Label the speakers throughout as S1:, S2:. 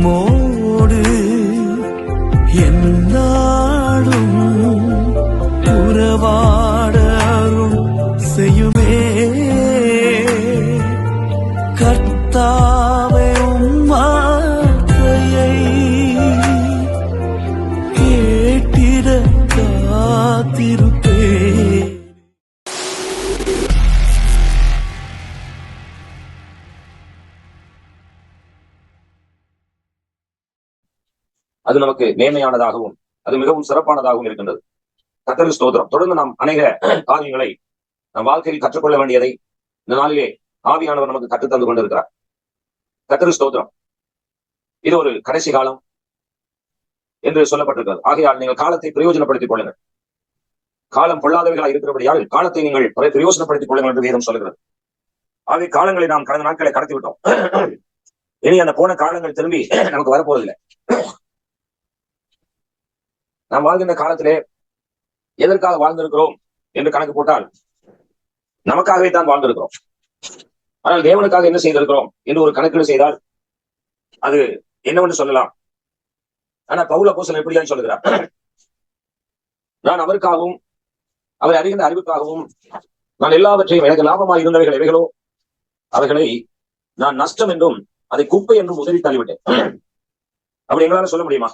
S1: உம்மோடு என்னாடும் உறவாட அருள் செய்யுமே கர்த்தாவே. உம் வார்த்தையை கேட்டிட காத்திருப்பே.
S2: அது நமக்கு மேன்மையானதாகவும் அது மிகவும் சிறப்பானதாகவும் இருக்கின்றது. கர்த்தருக்கு ஸ்தோத்திரம். தொடர்ந்து நாம் அநேக காரியங்களை நம் வாழ்க்கையில் கற்றுக்கொள்ள வேண்டியதை இந்த நாளிலே ஆவியானவர் நமக்கு கற்றுத்தந்து கொண்டிருக்கிறார். கர்த்தருக்கு ஸ்தோத்திரம். இது ஒரு கடைசி காலம் என்று சொல்லப்பட்டிருக்கிறது. ஆகையால் நீங்கள் காலத்தை பிரயோஜனப்படுத்திக் கொள்ளுங்கள். காலம் பொல்லாதவைகளாக இருக்கிறபடியால் காலத்தை நீங்கள் பிரயோஜனப்படுத்திக் கொள்ளுங்கள் என்று வேதம் சொல்லுகிறது. ஆகிய காலங்களை நாம் கடந்த நாட்களை கடத்தி விட்டோம். இனி அந்த போன காலங்கள் திரும்பி நமக்கு வரப்போவதில்லை. நாம் வாழ்கின்ற காலத்திலே எதற்காக வாழ்ந்திருக்கிறோம் என்று கணக்கு போட்டால் நமக்காகவே தான் வாழ்ந்திருக்கிறோம். ஆனால் தேவனுக்காக என்ன செய்திருக்கிறோம் என்று ஒரு கணக்கீடு செய்தால் அது என்னவென்று சொல்லலாம். ஆனா பவுல் அப்போஸ்தலன் எப்படியா சொல்லுகிறார், நான் அவருக்காகவும் அவரை அறிகின்ற அறிவுக்காகவும் நான் எல்லாவற்றையும் எனக்கு லாபமாக இருந்தவைகள் எவைகளோ அவைகளை நான் நஷ்டம் என்றும் அதை குப்பை என்றும் உதவி தள்ளிவிட்டேன். அப்படி எங்களால சொல்ல முடியுமா?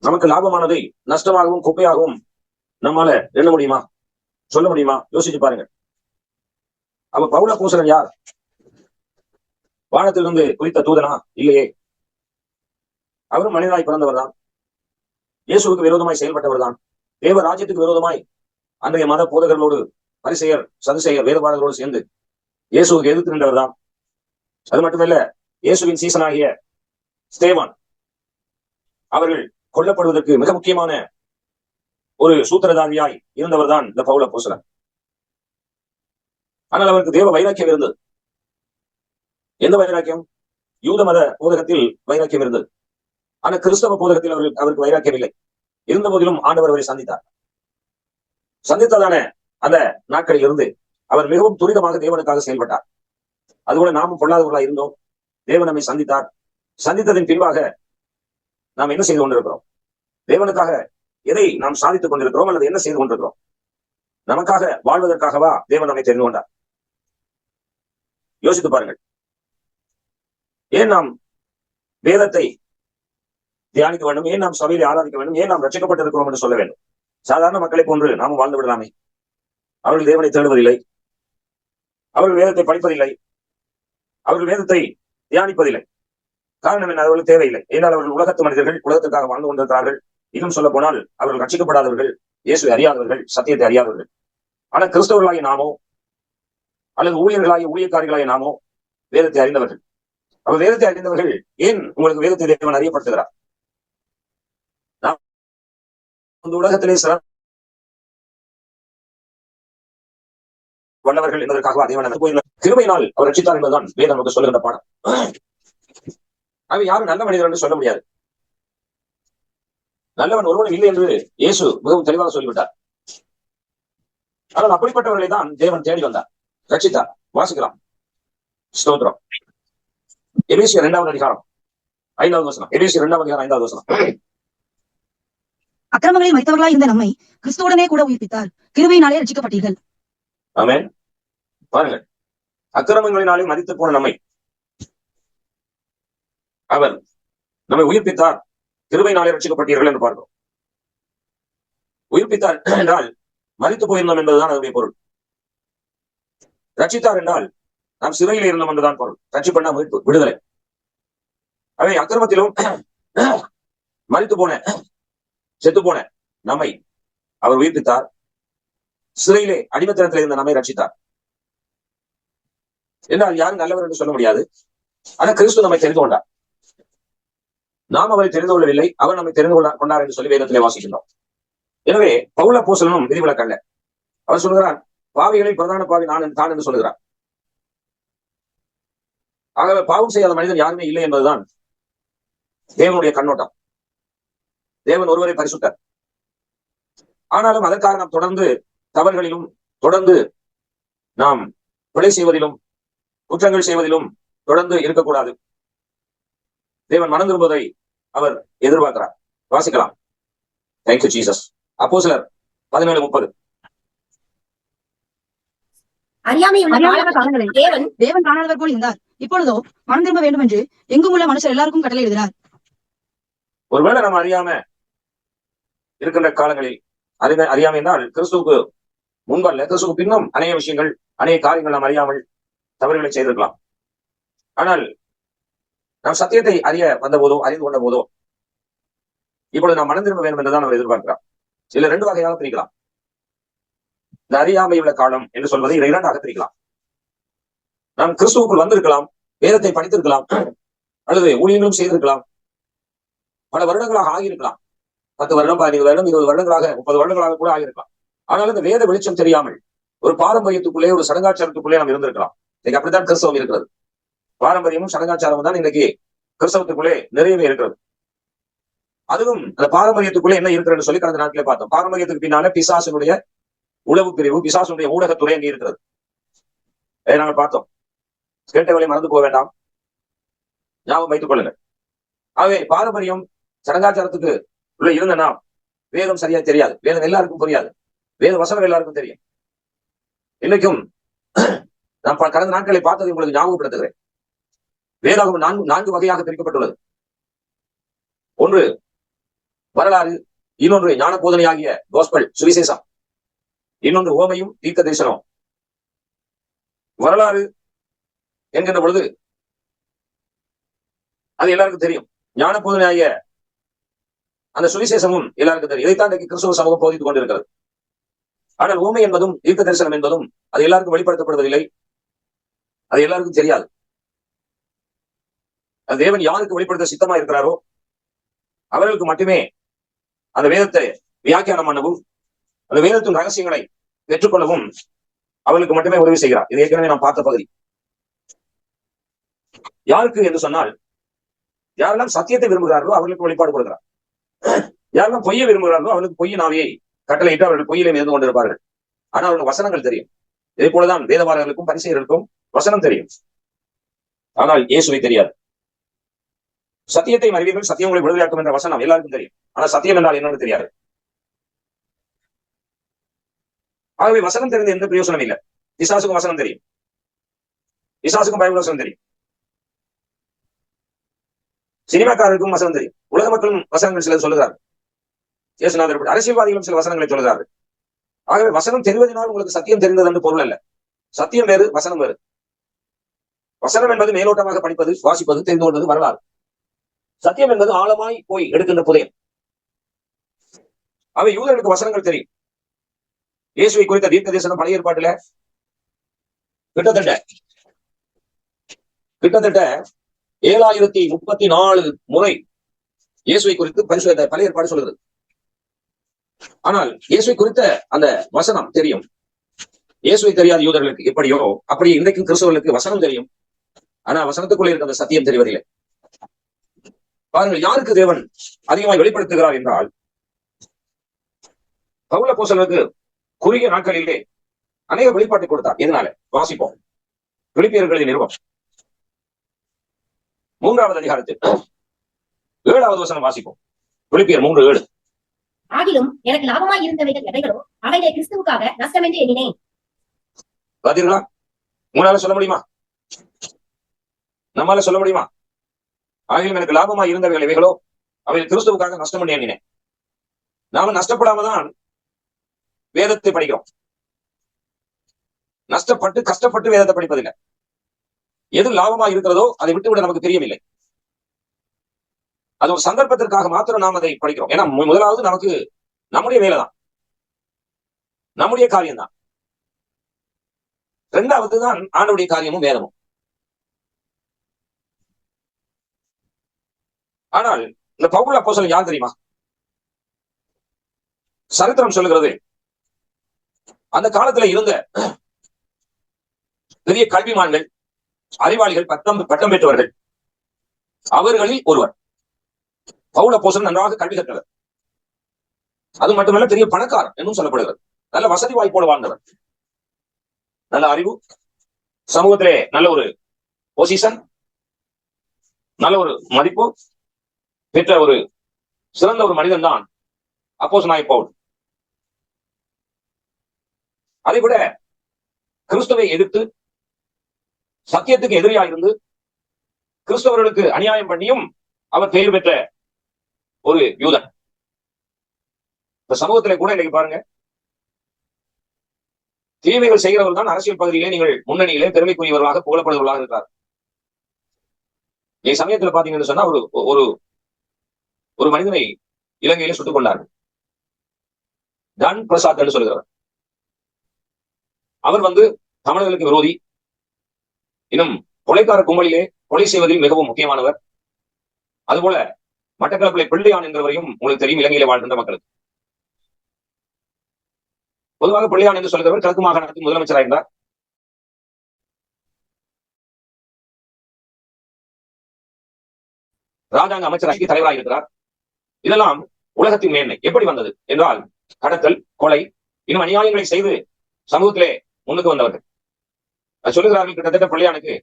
S2: நமக்கு லாபமானதை நஷ்டமாகவும் குப்பையாகவும் நம்மால எண்ண முடியுமா? சொல்ல முடியுமா? யோசிச்சு பாருங்க. அப்ப பவுல் அப்போஸ்தலன் யார்? வானத்திலிருந்து குறித்த தூதனா? இல்லையே. அவரும் மனிதனாய் பிறந்தவர் தான். இயேசுவுக்கு விரோதமாய் செயல்பட்டவர் தான். தேவ ராஜ்யத்துக்கு விரோதமாய் அன்றைய மத போதகர்களோடு பரிசேயர் சதுசேயர் வேதபாரர்களோடு சேர்ந்து இயேசுவுக்கு எதிர்த்து நின்றவர் தான். அது மட்டுமல்ல, இயேசுவின் சீசனாகிய ஸ்தேவான் அவர்கள் கொல்லப்படுவதற்கு மிக முக்கியமான ஒரு சூத்திரதாரியாய் இருந்தவர் தான் இந்த பவுல் அப்போஸ்தலன். ஆனால் அவருக்கு தேவ வைராக்கியம் இருந்தது. எந்த வைராக்கியம்? யூத மத போதகத்தில் வைராக்கியம் இருந்தது. ஆனால் கிறிஸ்தவ போதகத்தில் அவருக்கு வைராக்கியம் இல்லை. இருந்த போதிலும் ஆண்டவர் அவரை சந்தித்தார். சந்தித்ததான அந்த நாட்களில் இருந்து அவர் மிகவும் துரிதமாக தேவனுக்காக செயல்பட்டார். அதுபோல நாமும் பொல்லாதவர்களாக இருந்தோம். தேவன் நம்மை சந்தித்தார். சந்தித்ததின் பின்பாக நாம் என்ன செய்து கொண்டிருக்கிறோம்? தேவனுக்காக எதை நாம் சாதித்துக் கொண்டிருக்கிறோம் அல்லது என்ன செய்து கொண்டிருக்கிறோம்? நமக்காக வாழ்வதற்காகவா தேவன் நம்மை தெரிந்து கொண்டார்? யோசித்து பாருங்கள். ஏன் நாம் வேதத்தை தியானிக்க வேண்டும்? ஏன் நாம் சபையை ஆராதிக்க வேண்டும்? ஏன் நாம் ரட்சிக்கப்பட்டிருக்கிறோம் என்று சொல்ல வேண்டும்? சாதாரண மக்களை போன்று நாமும் வாழ்ந்து விடலாமே. அவர்கள் தேவனை தேடுவதில்லை, அவர்கள் வேதத்தை படிப்பதில்லை, அவர்கள் வேதத்தை தியானிப்பதில்லை. காரணம் என்ன? அவர்களுக்கு தேவையில்லை. ஏனால் அவர்கள் உலகத்து மனிதர்கள், உலகத்துக்காக வாழ்ந்து கொண்டிருக்கிறார்கள். இன்னும் சொல்ல போனால் அவர்கள் ரட்சிக்கப்படாதவர்கள், இயேசுவை அறியாதவர்கள், சத்தியத்தை அறியாதவர்கள். ஆனால் கிறிஸ்தவர்களாகிய நாமோ அல்லது ஊழியக்காரிகளாகிய நாமோ வேதத்தை அறிந்தவர்கள். அவர் வேதத்தை அறிந்தவர்கள். ஏன் உங்களுக்கு வேதத்தை தேவன் அறியப்படுத்துகிறார்? இந்த உலகத்திலே வல்லவர்கள் என்பதற்காக தேவன் கிருபையினால் அவர் ரட்சித்தார் என்பதுதான் வேதம் நமக்கு சொல்லுகின்ற பாடம். ஆக யாரும் நல்ல மனிதர் என்று சொல்ல முடியாது. நல்லவன் ஒருவனும் இல்லை என்று இயேசு மிகவும் தெளிவாக சொல்லிவிட்டார். ஆனால் அப்படிப்பட்டவர்களை தான் தேவன் தேடி வந்தார், ரட்சித்தார். வாசிக்கலாம். ஸ்தோத்திரம். எபேசியர் 2வது அதிகாரம் 5வது வசனம். எபேசியர் 2வது அதிகாரம் 5வது வசனம்.
S3: அக்கிரமங்களில் மரித்தவர்களாய் இருந்த நம்மை கிறிஸ்துவுடனே கூட உயிர்ப்பித்தார், கிருபையினாலே ரட்சிக்கப்பட்டீர்கள்.
S2: ஆமென். பாருங்கள், அக்கிரமங்களினாலே மரித்து போன நம்மை அவர் நம்மை உயிர்ப்பித்தார், கிருபையினாலே ரட்சிக்கப்பட்டீர்கள் என்று பார்க்கிறோம். உயிர்ப்பித்தார் என்றால் மரித்து போயிருந்தோம் என்பதுதான் அதனுடைய பொருள். ரட்சித்தார் என்றால் நாம் சிறையில் இருந்தோம் என்றுதான் பொருள். ரட்சிப்பண்ணா மீட்பு, விடுதலை. அவை அக்கிரமத்திலும் மரித்து போன, செத்து போன நம்மை அவர் உயிர்ப்பித்தார், சிறையிலே அடிமைத்தனத்தில் இருந்த நம்மை ரட்சித்தார். என்றால் யாரும் நல்லவர் என்று சொல்ல முடியாது. ஆனால் கிறிஸ்து நம்மை தெரிந்து கொண்டார். நாம் அவரை தெரிந்து கொள்ளவில்லை, அவர் நம்மை தெரிந்து கொண்டார் என்று சொல்லி வேதத்திலே வாசிக்கின்றோம். எனவே பவுல் அப்போஸ்தலனும் விதிவிலக்கல்ல. அவர் சொல்கிறார், பாவிகளில் பிரதான பாவி தான் என்று சொல்கிறார். ஆகவே பாவம் செய்யாத மனிதன் யாருமே இல்லை என்பதுதான் தேவனுடைய கண்ணோட்டம். தேவன் ஒருவரை பரிசுத்தர். ஆனாலும் அதற்காக நாம் தொடர்ந்து தவறுகளிலும் தொடர்ந்து நாம் பிழை செய்வதிலும் குற்றங்கள் செய்வதிலும் தொடர்ந்து இருக்கக்கூடாது. தேவன் மனம் திரும்புவதை அவர் எதிர்பார்க்கிறார். வாசிக்கலாம். Thank you Jesus. அப்போஸ்தலர் 17:30.
S3: அறியாமையுள்ள காலங்களில் தேவன் காணாதவர் போல் இருந்தார். இப்பொழுதோ மனம் திரும்ப வேண்டும் என்று எங்கும் உள்ள மனுஷர் எல்லாருக்கும் கட்டளை எழுதினார்.
S2: ஒருவேளை நம்ம அறியாம இருக்கின்ற காலங்களில், அறியாமை என்றால் கிறிஸ்துவுக்கு முன்பல்ல, கிறிஸ்துவுக்கு பின்னும் அநேக விஷயங்கள், அநேக காரியங்கள் நாம் அறியாமல் தவறுகளை செய்திருக்கலாம். ஆனால் நாம் சத்தியத்தை அறிய வந்த போதோ, அறிந்து கொண்ட போதோ, இப்பொழுது நாம் மனம் திரும்ப வேண்டும் என்றுதான் அவர் எதிர்பார்க்கிறார். சில 2 வகையாக பிரிக்கலாம். இந்த அறியாமையுள்ள காலம் என்று சொல்வதை 2ஆக பிரிக்கலாம். நாம் கிறிஸ்துவுக்குள் வந்திருக்கலாம், வேதத்தை படித்திருக்கலாம், அல்லது ஊழியங்களும் செய்திருக்கலாம், பல வருடங்களாக ஆகியிருக்கலாம். 10 வருடம், 15 வருடம், 20 வருடங்களாக, 30 வருடங்களாக கூட ஆகியிருக்கலாம். ஆனால் இந்த வேத வெளிச்சம் தெரியாமல் ஒரு பாரம்பரியத்துக்குள்ளே, ஒரு சடங்காச்சாரத்துக்குள்ளே நாம் இருந்திருக்கலாம். இன்னைக்கு அப்படித்தான் கிறிஸ்தவம் இருக்கிறது. பாரம்பரியமும் சடங்காச்சாரமும் தான் இன்னைக்கு கிறிஸ்தவத்துக்குள்ளே நிறையவே இருக்கிறது. அதுவும் அந்த பாரம்பரியத்துக்குள்ளே என்ன இருக்கிறது சொல்லி கடந்த நாட்களே பார்த்தோம். பாரம்பரியத்துக்கு பின்னால பிசாசனுடைய உளவு பிரிவு, பிசாசனுடைய ஊடகத்துறை அங்கே இருக்கிறது. நாங்கள் பார்த்தோம். கேட்டவளை மறந்து போக வேண்டாம், ஞாபகம் வைத்துக் கொள்ளுங்கள். ஆகவே பாரம்பரியம் சடங்காச்சாரத்துக்கு உள்ள இருந்த நாம் வேதம் சரியா தெரியாது, வேதம் எல்லாருக்கும் புரியாது, வேத வசனம் எல்லாருக்கும் தெரியும். இன்னைக்கும் நான் கடந்த நாட்களை பார்த்ததை உங்களுக்கு ஞாபகப்படுத்துகிறேன். வேதாகம் 4 வகையாக பிரிக்கப்பட்டுள்ளது. ஒன்று வரலாறு, இன்னொன்று ஞான போதனையாகிய கோஸ்பல் சுவிசேஷம், இன்னொன்று ஓமையும் தீர்க்க தரிசனம். வரலாறு என்கின்ற பொழுது அது எல்லாருக்கும் தெரியும். ஞான போதனையாகிய அந்த சுவிசேஷமும் எல்லாருக்கும் தெரியும். இதைத்தான் இன்றைக்கு கிறிஸ்துவ சமூகம் போதித்துக் கொண்டிருக்கிறது. ஆனால் ஊமை என்பதும் தீர்க்க தரிசனம் என்பதும் அது எல்லாருக்கும் வெளிப்படுத்தப்படுவதில்லை, அது எல்லாருக்கும் தெரியாது. அது தேவன் யாருக்கு வெளிப்படுத்த சித்தமா இருக்கிறாரோ அவர்களுக்கு மட்டுமே அந்த வேதத்தை வியாக்கியானம் பண்ணவும், அந்த வேதத்தின் ரகசியங்களை பெற்றுக்கொள்ளவும் அவர்களுக்கு மட்டுமே உதவி செய்கிறார். இது ஏற்கனவே நாம் பார்த்த பகுதி. யாருக்கு என்று சொன்னால், யாரெல்லாம் சத்தியத்தை விரும்புகிறார்களோ அவர்களுக்கு வெளிப்பாடு கொடுக்கிறார். யாரெல்லாம் பொய்யை விரும்புகிறார்களோ அவர்களுக்கு பொய்யின் ஆவியை கட்டளையிட்டு அவர்கள் பொய்யிலே இருந்து கொண்டிருப்பார்கள். ஆனால் அவர்களுக்கு வசனங்கள் தெரியும். இதே போலதான் வேதவாரர்களுக்கும் பரிசேயர்களுக்கும் வசனம் தெரியும், ஆனால் இயேசுவை தெரியாது. சத்தியத்தை அறிவீர்கள், சத்தியம் உங்களை விடுதலையாக்கும் என்ற வசனம் எல்லாருக்கும் தெரியும், ஆனால் சத்தியம் என்றால் என்னன்னு தெரியாது. ஆகவே வசனம் தெரிந்த எந்த பிரயோசனம் இல்லை. பிசாசுக்கும் வசனம் தெரியும், பிசாசுக்கும் பைபிள் வசனம் தெரியும், சினிமாக்காரருக்கும் வசனம் தெரியும், உலக மக்களும் வசனங்கள் சிலர் சொல்லுகிறார்கள், இயேசுநாதர் அரசியல்வாதிகளும் சில வசனங்களை சொல்லுகிறார்கள். ஆகவே வசனம் தெரிவதனால் உங்களுக்கு சத்தியம் தெரிந்தது என்று பொருள் அல்ல. சத்தியம் வேறு, வசனம் வேறு. வசனம் என்பது மேலோட்டமாக படிப்பது, வாசிப்பது, தெரிந்து கொள்வது, வரலாறு. சத்தியம் என்பது ஆழமாய் போய் எடுக்கின்ற புதையல். அவை யூதர்களுக்கு வசனங்கள் தெரியும். இயேசுவை குறித்த தீர்க்க தரிசனம் பழைய ஏற்பாட்டுல கிட்டத்தட்ட 7034 முறை இயேசுவை குறித்து பரிசுத்த பழைய ஏற்பாடு சொல்கிறது. ஆனால் இயேசுவை குறித்த அந்த வசனம் தெரியும். இயேசுவை தெரியாத யூதர்களுக்கு எப்படியோ அப்படி இன்றைக்கும் கிறிஸ்தவர்களுக்கு வசனம் தெரியும், ஆனா வசனத்துக்குள்ளே இருக்க அந்த சத்தியம் தெரிவதில்லை. பாருங்கள், யாருக்கு தேவன் அதிகமாக வெளிப்படுத்துகிறார் என்றால், பவுல் அப்போஸ்தலருக்கு குறுகிய நாட்களிலே அநேக வெளிப்பாட்டை கொடுத்தார். எதனால? வாசிப்போம். பிலிப்பியர்களின் நிருபம் 3வது அதிகாரத்தில் 7வது வசனம் வாசிப்போம். பிலிப்பியர் 3:7.
S4: ஆகிலும் எனக்கு லாபமாய் இருந்தவைகள் எவைகளோ அவைகளை கிறிஸ்துவுக்காக நஷ்டம் என்று எண்ணினேன்.
S2: பாத்தீங்களா? உங்களால சொல்ல முடியுமா? நம்மால சொல்ல முடியுமா? ஆகிலும் எனக்கு லாபமாய் இருந்தவைகள் எவைகளோ அவைகள் கிறிஸ்துவுக்காக நஷ்டம் என்று எண்ணினேன். நாம நஷ்டப்படாம தான் வேதத்தை படிக்கிறோம். நஷ்டப்பட்டு கஷ்டப்பட்டு வேதத்தை படிப்பதில்லை. எது லாபமா இருக்கிறதோ அதை விட்டுவிட நமக்கு தெரியவில்லை. அது ஒரு சந்தர்ப்பத்திற்காக மாத்திரம் நாம் அதை படிக்கிறோம். ஏன்னா முதலாவது நமக்கு நம்முடைய வேலை தான், நம்முடைய காரியம் தான். 2வது தான் ஆண்டவருடைய காரியமும் வேதமும். ஆனால் இந்த பவுல் அப்போஸ்தலன் யார் தெரியுமா? சரித்திரம் சொல்லுகிறது, அந்த காலத்துல இருந்த பெரிய கல்விமான்கள், அறிவாளிகள், பட்டம் பெற்றவர்கள், அவர்களில் ஒருவர். பவுல் அப்போஸ்தலன் நன்றாக கல்வி கற்றவர். அது மட்டுமல்ல, பெரிய பணக்காரர் என்றும் சொல்லப்படுகிறது. நல்ல வசதி வாய்ப்போடு வாழ்ந்தவர், நல்ல அறிவு, சமூகத்திலே நல்ல ஒரு பொசிஷன், நல்ல ஒரு மதிப்பு, பெற்ற ஒரு சிறந்த ஒரு மனிதன் தான் அப்போஸ்தலனாகிய பவுல். அதைவிட கிறிஸ்துவை எதிர்த்து சத்தியத்துக்கு எதிரியா இருந்து கிறிஸ்தவர்களுக்கு அநியாயம் பண்ணியும் அவர் பெயர் பெற்ற ஒரு யூதன். இந்த சமூகத்திலே கூட இன்னைக்கு பாருங்க, தீமைகள் செய்கிறவர் தான் அரசியல் பகுதியிலே நீங்கள் முன்னணியிலே பெருமைக்குரியவர்களாக புகழப்படுவர்களாக இருக்கிறார். இந்த சமயத்துல பாத்தீங்கன்னு சொன்னா ஒரு ஒரு மனிதனை இலங்கையிலே சுட்டுக் கொண்டார்கள். டன் பிரசாத் என்று சொல்கிறார். அவர் தமிழர்களுக்கு விரோதி, இன்னும் கொலைக்கார கும்பலிலே கொலை செய்வதில் மிகவும் முக்கியமானவர். அதுபோல மட்டக்களப்பிலே பிள்ளையான் என்கிறவரையும் உங்களுக்கு தெரியும், இலங்கையிலே வாழ்கின்ற மக்களுக்கு. பொதுவாக பிள்ளையான் என்று சொல்கிறவர் கிழக்கு மாகாணத்தின் முதலமைச்சராக இருந்தார். ராஜாங்க அமைச்சராக தலைவராக இருக்கிறார். இதெல்லாம் உலகத்தின் மேன்மை. எப்படி வந்தது என்றால், கடத்தல், கொலை, இன்னும் அநியாயங்களை செய்து சமூகத்திலே முன்னுக்கு வந்தவர்கள். சொல்லுகிறார்கள், கிட்டத்தட்ட பிள்ளையானுக்கு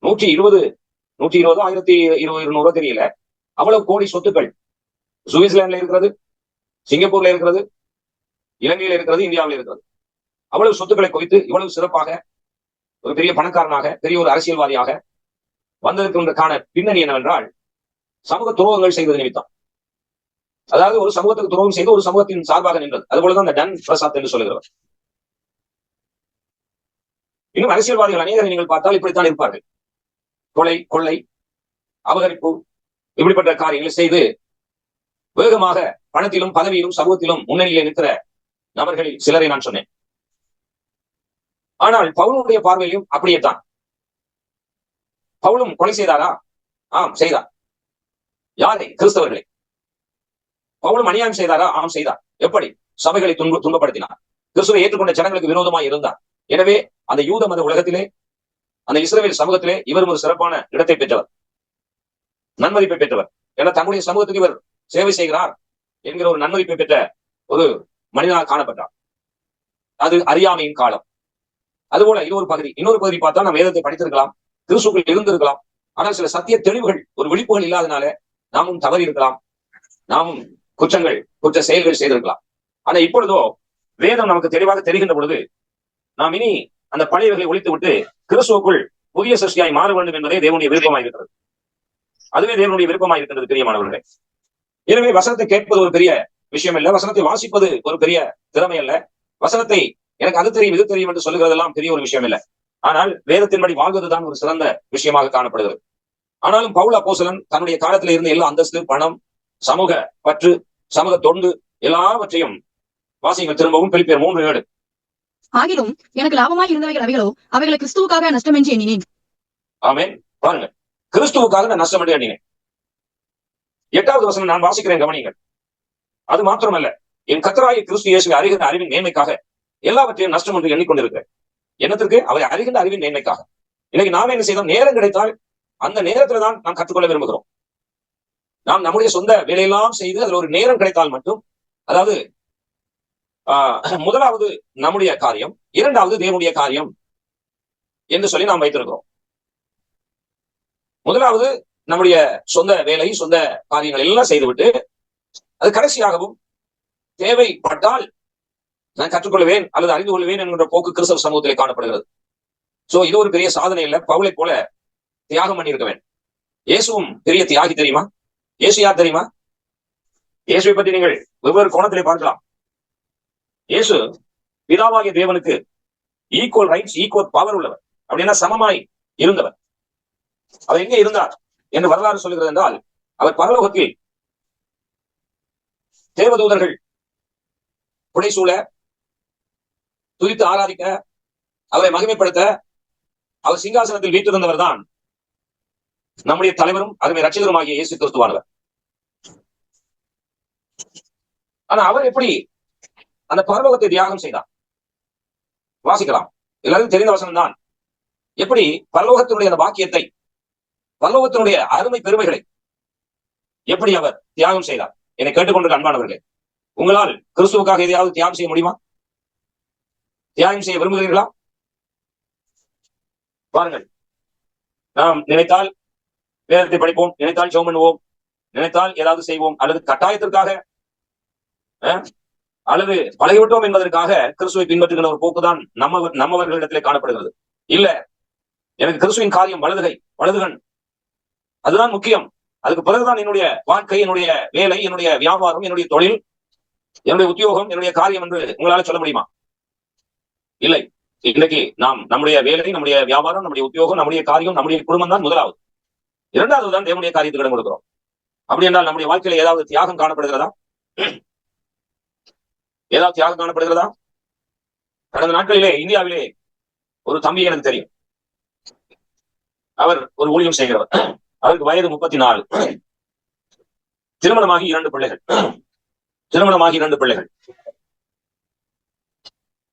S2: 120 1200 தெரியல, அவ்வளவு கோடி சொத்துக்கள் சுவிட்சர்லாந்துல இருக்கிறது, சிங்கப்பூர்ல இருக்கிறது, இலங்கையில இருக்கிறது, இந்தியாவில் இருக்கிறது. அவ்வளவு சொத்துக்களை குவித்து இவ்வளவு சிறப்பாக ஒரு பெரிய பணக்காரனாக, பெரிய ஒரு அரசியல்வாதியாக வந்ததற்கான பின்னணி என்னவென்றால், சமூக துரோகங்கள் செய்வது நிமித்தம். அதாவது ஒரு சமூகத்துக்கு துரோகம் செய்து ஒரு சமூகத்தின் சார்பாக நின்றது. அதுபோலதான் அந்த டன் பிரசாத் என்று சொல்லுகிறவர். இன்னும் அரசியல்வாதிகள் அநேகரை நீங்கள் பார்த்தால் இப்படித்தான் இருப்பார்கள். கொலை, கொள்ளை, அபகரிப்பு, இப்படிப்பட்ட காரியங்களை செய்து வேகமாக பணத்திலும் பதவியிலும் சமூகத்திலும் முன்னணியிலே நிற்கிற நபர்களில் சிலரை நான் சொன்னேன். ஆனால் பவுலுடைய பார்வையிலும் அப்படியே தான். பவுலும் கொலை செய்தாரா? ஆம், செய்தார். யாரை? கிறிஸ்தவர்களை. பவுலும் அநியாயம் செய்தாரா? ஆம், செய்தார். எப்படி? சபைகளை துன்பப்படுத்தினார். கிறிஸ்துவை ஏற்றுக்கொண்ட ஜனங்களுக்கு விரோதமாக இருந்தார். எனவே அந்த யூத மத உலகத்திலே, அந்த இஸ்ரவேல் சமூகத்திலே இவர் ஒரு சிறப்பான இடத்தை பெற்றவர், நன்மதிப்பை பெற்றவர். ஏன்னா தன்னுடைய சமூகத்துக்கு இவர் சேவை செய்கிறார் என்கிற ஒரு நன்மதிப்பை பெற்ற ஒரு மனிதனாக காணப்பட்டார். அது அறியாமையின் காலம். அதுபோல இது ஒரு பகுதி. இன்னொரு பகுதி பார்த்தா நாம் வேதத்தை படித்திருக்கலாம், கிறிஸ்துக்குள் இருந்திருக்கலாம். ஆனால் சில சத்திய தெளிவுகள், ஒரு விழிப்புகள் இல்லாதனால நாமும் தவறி இருக்கலாம், நாமும் குற்ற செயல்கள் செய்திருக்கலாம். ஆனா இப்பொழுதோ வேதம் நமக்கு தெளிவாக தெரிகின்ற பொழுது நாம் இனி அந்த பழையவர்களை ஒழித்து விட்டு கிறிஸ்துவுக்குள் புதிய சிருஷ்டியாய் மாற வேண்டும் என்பதே தேவனுடைய விருப்பமாக இருக்கிறது. அதுவே தேவனுடைய விருப்பமாக இருக்கிறது பிரியமானவர்களே. எனவே வசனத்தை கேட்பது ஒரு பெரிய விஷயம் இல்ல, வசனத்தை வாசிப்பது ஒரு பெரிய திறமை அல்ல, வசனத்தை எனக்கு அது தெரியும் இது தெரியும் என்று சொல்லுகிறதெல்லாம் பெரிய ஒரு விஷயம் இல்லை. ஆனால் வேதத்தின்படி வாழ்வதுதான் ஒரு சிறந்த விஷயமாக காணப்படுகிறது. ஆனாலும் பவுல் அப்போஸ்தலன் தன்னுடைய காலத்தில் இருந்த எல்லா அந்தஸ்து, பணம், சமூக பற்று, சமூக தொண்டு எல்லாவற்றையும் வாசிங்கள் திரும்பவும். பிலிப்பியர் 3:7.
S3: ஆகிலும் எனக்கு லாபமாய் இருந்தவைகள் அவைகளோ அவைகளை கிறிஸ்துவுக்காக நஷ்டம் என்று எண்ணினேன்.
S2: ஆமென். பாருங்க, கிறிஸ்துவுக்காக நான் நஷ்டம் என்று எண்ணினேன். 8வது வசனம் நான் வாசிக்கிறேன், கவனிங்கள். அது மாத்திரமல்ல, என் கர்த்தராகிய கிறிஸ்து இயேசுவை அறிகின்ற அறிவின் மேன்மைக்காக எல்லாவற்றையும் நஷ்டம் என்று எண்ணிக்கொண்டிருக்கிறேன். என்னத்திற்கு? அவரை அறிகின்ற அறிவின் மேன்மைக்காக. இன்னைக்கு நாம என்ன செய்தோம்? நேரம் கிடைத்தால் அந்த நேரத்துல தான் நாம் கற்றுக்கொள்ள விரும்புகிறோம். நாம் நம்முடைய சொந்த வேலையெல்லாம் செய்து அதுல ஒரு நேரம் கிடைத்தால் மட்டும், அதாவது முதலாவது நம்முடைய காரியம், இரண்டாவது தேவனுடைய காரியம் என்று சொல்லி நாம் வைத்திருக்கிறோம். முதலாவது நம்முடைய சொந்த வேலை, சொந்த காரியங்கள் எல்லாம் செய்துவிட்டு அது கடைசியாகவும் தேவைப்பட்டால் நான் கற்றுக்கொள்வேன் அல்லது அறிந்து கொள்வேன் என்கிற போக்கு கிறிஸ்தவ சமூகத்திலே காணப்படுகிறது. சோ இது ஒரு பெரிய சாதனை இல்ல. பவுலை போல தியாகம் பண்ணியிருக்க வேண்டும். இயேசுவும் பெரிய தியாகி தெரியுமா? இயேசு யார் தெரியுமா? இயேசுவை பற்றி நீங்கள் வெவ்வேறு கோணத்திலே பார்க்கலாம். இயேசு பிதாவாகிய தேவனுக்கு ஈக்குவல் ரைட்ஸ், ஈக்குவல் பவர் உள்ளவர். அப்படின்னா சமமாய் இருந்தவர். அவர் எங்கே இருந்தார் என்று வரலாறு சொல்லுகிறது என்றால், அவர் பரலோகத்தில் தேவதூதர்கள் புடைசூழ, துதித்து ஆராதிக்க, அவரை மகிமைப்படுத்த அவர் சிங்காசனத்தில் வீற்றிருந்தவர் தான் நம்முடைய தலைவரும் அருமை ரட்சகருமாகிய இயேசு கிறிஸ்துவானவர். ஆனா அவர் எப்படி அந்த பரலோகத்தை தியாகம் செய்தார்? வாசிக்கலாம், எல்லாருக்கும் தெரிந்த வசனம் தான். எப்படி பரலோகத்தினுடைய அந்த வாக்கியத்தை, பரலோகத்தினுடைய அருமை பெருமைகளை எப்படி அவர் தியாகம் செய்தார்? என்னை கேட்டுக்கொண்டிருக்க அன்பானவர்களே, உங்களால் கிறிஸ்துவுக்காக எதையாவது தியாகம் செய்ய முடியுமா? தியாகம் செய்ய விரும்புகிறீர்களா? பாருங்கள், நாம் நினைத்தால் வேதத்தை படிப்போம், நினைத்தால் ஜெபம் பண்ணுவோம், நினைத்தால் ஏதாவது செய்வோம், அல்லது கட்டாயத்திற்காக அல்லது பழகிவிட்டோம் என்பதற்காக கிறிஸ்துவை பின்பற்றுகிற ஒரு போக்குதான் நம்மவர்களிடத்திலே காணப்படுகிறது. இல்ல, எனக்கு கிறிஸ்துவின் காரியம் வலதுகன் அதுதான் முக்கியம். அதுக்கு பிறகுதான் என்னுடைய வாழ்க்கை, என்னுடைய வேலை, என்னுடைய வியாபாரம், என்னுடைய தொழில், என்னுடைய உத்தியோகம், என்னுடைய காரியம் என்று உங்களால சொல்ல முடியுமா? இல்லை. இன்றைக்கு நாம் நம்முடைய வேலை, நம்முடைய வியாபாரம், நம்முடைய உத்தியோகம், நம்முடைய காரியம், நம்முடைய குடும்பம் தான் முதலாவது. இரண்டாவது தான் தேவனுடைய காரியத்துக்கு இடம் கொடுக்கிறோம். அப்படி என்றால் நம்முடைய வாழ்க்கையில ஏதாவது தியாகம் காணப்படுகிறதா? ஏதாவது தியாகம் காணப்படுகிறதா? கடந்த நாட்களிலே இந்தியாவிலே ஒரு தம்பி எனக்கு தெரியும். அவர் ஒரு ஊழியம் செய்கிறவர். அவருக்கு வயது 34. திருமணமாகி 2 பிள்ளைகள்.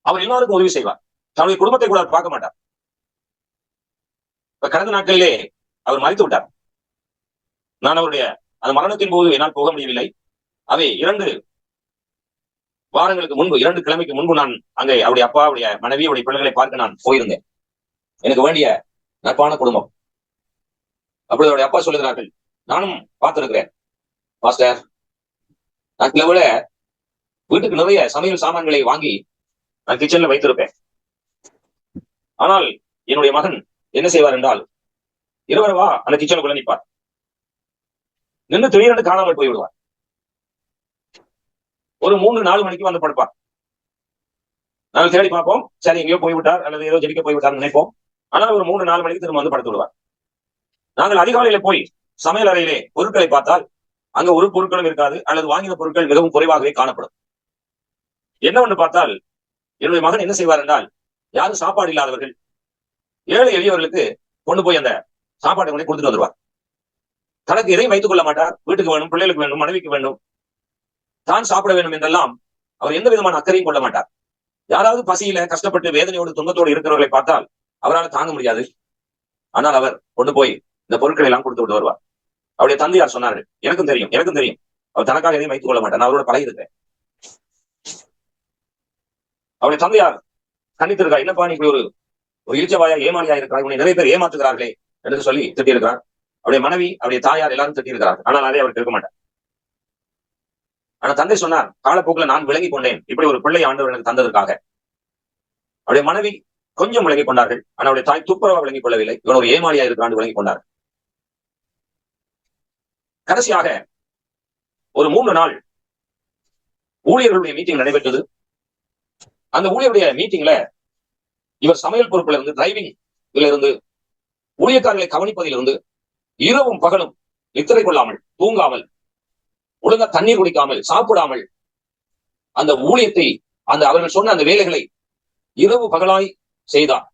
S2: அவர் எல்லாருக்கும் உதவி செய்வார். தன்னுடைய குடும்பத்தை கூட பார்க்க மாட்டார். கடந்த நாட்களிலே அவர் மறித்து விட்டார். நான் அவருடைய அந்த மரணத்தின் போது என்னால் போக முடியவில்லை. அதை 2 வாரங்களுக்கு முன்பு, 2 கிழமைக்கு முன்பு நான் அங்கே அவருடைய அப்பா, அவருடைய மனைவி, அவருடைய பிள்ளைகளை பார்க்க நான் போயிருந்தேன். எனக்கு வேண்டிய நட்பான குடும்பம். அப்பொழுது அவருடைய அப்பா சொல்லுகிறார்கள், நானும் பார்த்திருக்கிறேன் பாஸ்டர், நான் கிளவுல வீட்டுக்கு நிறைய சமையல் சாமான்களை வாங்கி நான் கிச்சன்ல வைத்திருப்பேன். ஆனால் என்னுடைய மகன் என்ன செய்வார் என்றால், இரவரவா அந்த கிச்சனுக்குள்ள நிற்பார். நின்று திடீரென்று காணாமல் போய்விடுவார். ஒரு 3-4 மணிக்கு வந்து படுப்பார். நாங்கள் தேடி பார்ப்போம், சரி எங்கேயோ போய்விட்டார் அல்லது ஏதோ ஜெபிக்க போய்விட்டார் நினைப்போம். ஆனால் ஒரு 3-4 மணிக்கு திரும்ப வந்து படுத்து விடுவார். நாங்கள் அதிகாலையில போய் சமையல் அறையிலே பொருட்களை பார்த்தால் அங்க ஒரு பொருட்களும் இருக்காது, அல்லது வாங்கின பொருட்கள் மிகவும் குறைவாகவே காணப்படும். என்னவென்று பார்த்தால், என்னுடைய மகன் என்ன செய்வார் என்றால், யாரும் சாப்பாடு இல்லாதவர்கள், ஏழை எளியவர்களுக்கு கொண்டு போய் அந்த சாப்பாட்டை கொண்டு கொடுத்துட்டு வந்துருவார். தனக்கு எதையும் வைத்துக் கொள்ள மாட்டார். வீட்டுக்கு வேணும், பிள்ளைகளுக்கு வேண்டும், மனைவிக்கு வேண்டும், தான் சாப்பிட வேண்டும் என்றெல்லாம் அவர் எந்த விதமான அக்கறையும் கொள்ள மாட்டார். யாராவது பசியில கஷ்டப்பட்டு வேதனையோடு துன்பத்தோடு இருக்கிறவர்களை பார்த்தால் அவரால் தாங்க முடியாது. ஆனால் அவர் கொண்டு போய் இந்த பொருட்களை எல்லாம் கொடுத்து விட்டு வருவார். அவருடைய தந்தையார் சொன்னார்கள், எனக்கும் தெரியும் அவர் தனக்காக எதையும் வைத்துக் கொள்ள மாட்டார், நான் அவரோட பழகி இருக்கிறேன். அவருடைய தந்தையார் கண்டித்திருக்கார், என்னப்பா நீ இப்படி ஒரு இழிச்சவாயா ஏமாளியா இருக்கிறார், உன்னை நிறைய பேர் ஏமாற்றுகிறார்களே என்று சொல்லி திட்டியிருக்கிறார். அவருடைய மனைவி, அவருடைய தாயார் எல்லாரும் திட்டியிருக்கிறார். ஆனால் அதை அவர் இருக்க மாட்டார். ஆனா தந்தை சொன்னார், காலப்போக்கில் நான் விளங்கி கொண்டேன், இப்படி ஒரு பிள்ளை ஆண்டவர் எனக்கு தந்ததற்காக. அவருடைய மனைவி கொஞ்சம் விளங்கிக் கொண்டார்கள். ஆனால் அவருடைய தாய் துப்புரவா விளங்கிக் கொள்ளவில்லை. இவன் ஒரு ஏமாளியா இருக்கிறான் விளங்கிக் கொண்டார். கடைசியாக ஒரு 3 நாள் ஊழியர்களுடைய மீட்டிங் நடைபெற்றது. அந்த ஊழியருடைய மீட்டிங்ல இவர் சமையல் பொறுப்புல இருந்து, டிரைவிங் இருந்து, ஊழியக்காரர்களை கவனிப்பதிலிருந்து, இரவும் பகலும் நித்திரை கொள்ளாமல், தூங்காமல், ஒழுங்கா தண்ணீர் குடிக்காமல், சாப்பிடாமல் அந்த ஊழியத்தை, அந்த அவர்கள் சொன்ன அந்த வேலைகளை இரவு பகலாய் செய்தார்.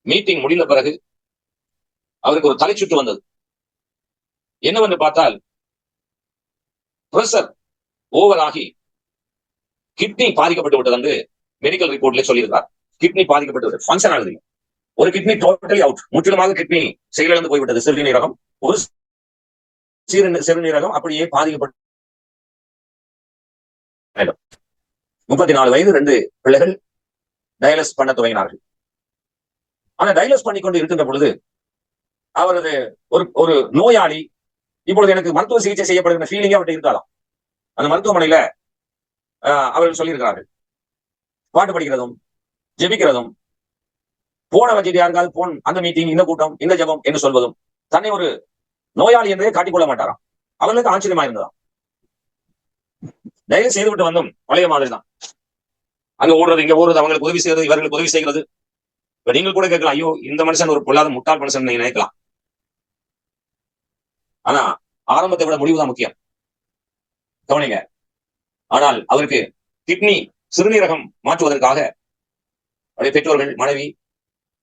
S2: மீட்டிங் முடிந்த பிறகு அவருக்கு ஒரு தலைச்சுற்று வந்தது. என்னவென்று பார்த்தால், பிரஷர் ஓவர் ஆகி கிட்னி பாதிக்கப்பட்டு விட்டது என்று மெடிக்கல் ரிப்போர்ட்ல சொல்லியிருக்கார். கிட்னி பாதிக்கப்பட்டு விட்டது, ஃபங்க்ஷன் ஆகுது. ஒரு கிட்னி டோட்டலி அவுட், முற்றிலுமாக கிட்னி செயலிழந்து போய்விட்டது. சிறுநீரகம், ஒரு சிறுநீரகம் அப்படியே பாதிக்கப்பட்டு 34 வயது 2 பிள்ளைகள் டயாலிசிஸ் பண்ண துவங்கினார்கள். ஆனா டயாலிசிஸ் பண்ணிக்கொண்டு இருக்கின்ற பொழுது அவரது ஒரு நோயாளி, இப்பொழுது எனக்கு மருத்துவ சிகிச்சை செய்யப்படுகிற ஃபீலிங்கே அவர்கிட்ட இருக்காதாம். அந்த மருத்துவமனையில அவர்கள் சொல்லியிருக்கிறார்கள், பாட்டு படிக்கிறதும் ஜெபிக்கிறதும், போன வச்சுட்டு யாருக்காவது போன், அந்த மீட்டிங், இந்த கூட்டம், இந்த ஜெபம் என்று சொல்வதும், தன்னை ஒரு நோயாளி என்றே காட்டிக்கொள்ள மாட்டாராம். அவர்களுக்கு ஆச்சரியமா இருந்ததாம். டயாலிசிஸ் செய்துவிட்டு வந்தோம், பழைய மாதிரி தான். அங்க ஓடுறது, இங்க ஓடுறது, அவங்களுக்கு உதவி செய்யறது, இவர்களுக்கு உதவி செய்கிறது. இப்ப நீங்கள் கூட கேட்கலாம், ஐயோ இந்த மனுஷன் ஒரு பொல்லாத முட்டாள் மனுஷன் நினைக்கலாம். ஆனா ஆரம்பத்தை விட முடிவுதான் முக்கியம். கவனிங்க. ஆனால் அவருக்கு கிட்னி, சிறுநீரகம் மாற்றுவதற்காக அவருடைய பெற்றோர்கள், மனைவி,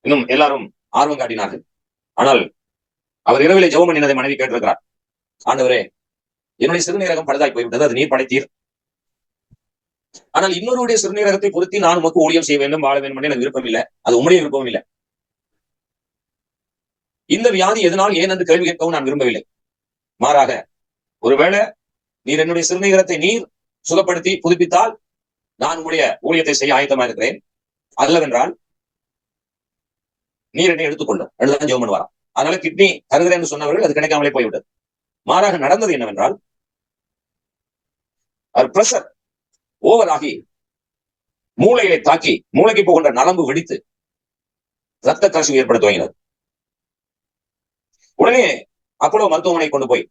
S2: இன்னும் எல்லாரும் ஆர்வம் காட்டினார்கள். ஆனால் அவர் இரவிலே ஜெபம் பண்ணினதை மனைவி கேட்டிருக்கிறார், ஆண்டவரே என்னுடைய சிறுநீரகம் பழுதாய் போய்விட்டது, அது நீர் படைத்தீர். ஆனால் இன்னொருடைய சிறுநீரகத்தை பொருத்தி நான் உமக்கு ஊழியம் செய்ய வேண்டும், வாழ வேண்டும் என்று எனக்கு விருப்பம் இல்லை, அது உம்முடைய விருப்பம் இல்லை. இந்த வியாதி எதனால், ஏன் என்று கேள்வி கேட்கவும் நான் விரும்பவில்லை. மாறாக, ஒருவேளை நீர் என்னுடைய சிறுநீரகத்தை நீர் சுகப்படுத்தி புதுப்பித்தால் நான் உங்களுடைய ஊழியத்தை செய்ய ஆயத்தமா இருக்கிறேன். அல்லவென்றால் நீர் என்னை எடுத்துக்கொள்ளும். எழுதான் ஜெபம் பண்ணுவாராம். அதனால கிட்னி தருகிறேன் என்று சொன்னவர்கள் அது கிடைக்காமலே போய்விட்டது. மாறாக நடந்தது என்னவென்றால் பிரஷர் ஓவர் ஆகி மூளையை தாக்கி மூளைக்கு போகின்ற நரம்பு வெடித்து ரத்த கசிவு ஏற்பட துவங்கினது. உடனே அப்போலோ மருத்துவமனை கொண்டு போய்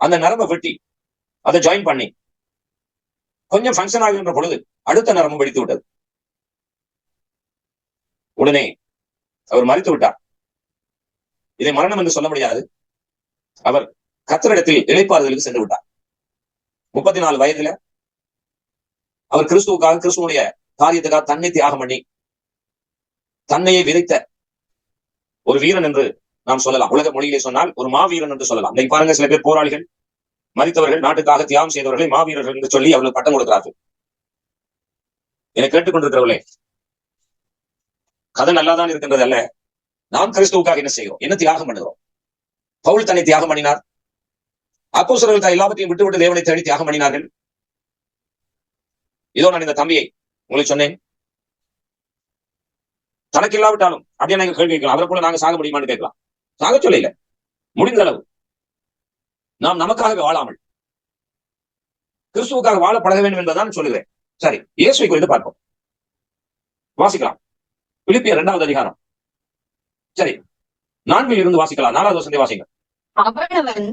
S2: அந்த நரம்பை வெட்டி அதை ஜாயின் பண்ணி கொஞ்சம் ஃபங்க்ஷன் ஆகின்ற பொழுது அடுத்த நரம்பு வெடித்து விட்டது. உடனே அவர் மரித்து விட்டார். இதை மரணம் என்று சொல்ல முடியாது. அவர் கர்த்தரிடத்தில் இளைப்பாறுதலுக்கு சென்று விட்டார். 34 வயதுல அவர் கிறிஸ்துவுக்காக கிறிஸ்துவனுடைய காரியத்துக்காக தன்னை தியாகம் பண்ணி தன்னையே விதைத்த ஒரு வீரன் என்று நாம் சொல்லலாம். உலக மொழியிலே சொன்னால் ஒரு மாவீரன் என்று சொல்லலாம். இன்னைக்கு பாருங்க, சில பேர் போராளிகள், மரித்தவர்கள், நாட்டுக்காக தியாகம் செய்தவர்களை மாவீரர்கள் என்று சொல்லி அவர்கள் பட்டம் கொடுக்கிறார்கள். என்னை கேட்டுக்கொண்டிருக்கிறவர்களே, கதை நல்லாதான் இருக்கின்றது அல்ல. நாம் கிறிஸ்துவுக்காக என்ன செய்கிறோம், என்ன தியாகம் பண்ணுகிறோம்? பவுல் தன்னை தியாகம் பண்ணினார். அப்போஸ்தலர்கள் எல்லாவற்றையும் விட்டுவிட்டு தேவனை தேடி தியாகம் பண்ணினார்கள். இதோ நான் இந்த தம்பியை உங்களுக்கு சொன்னேன், தனக்கு இல்லாவிட்டாலும் அப்படியே நாங்க கேள்வி கேட்கலாம், அவரை போல நாங்க சாக முடியுமான்னு கேட்கலாம். சாக சொல்ல, முடிந்த அளவு நாம் நமக்காக வாழாமல் கிறிஸ்துவுக்காக வாழ பழக வேண்டும் என்பதுதான் சொல்லுகிறேன். சரி, இயேசுவை குறித்து பார்ப்போம். வாசிக்கலாம். பிலிப்பியர் 2வது அதிகாரம். சரி, 4 இருந்து வாசிக்கலாம். 4வது வசனத்தை வாசிங்க.
S3: அவனவன்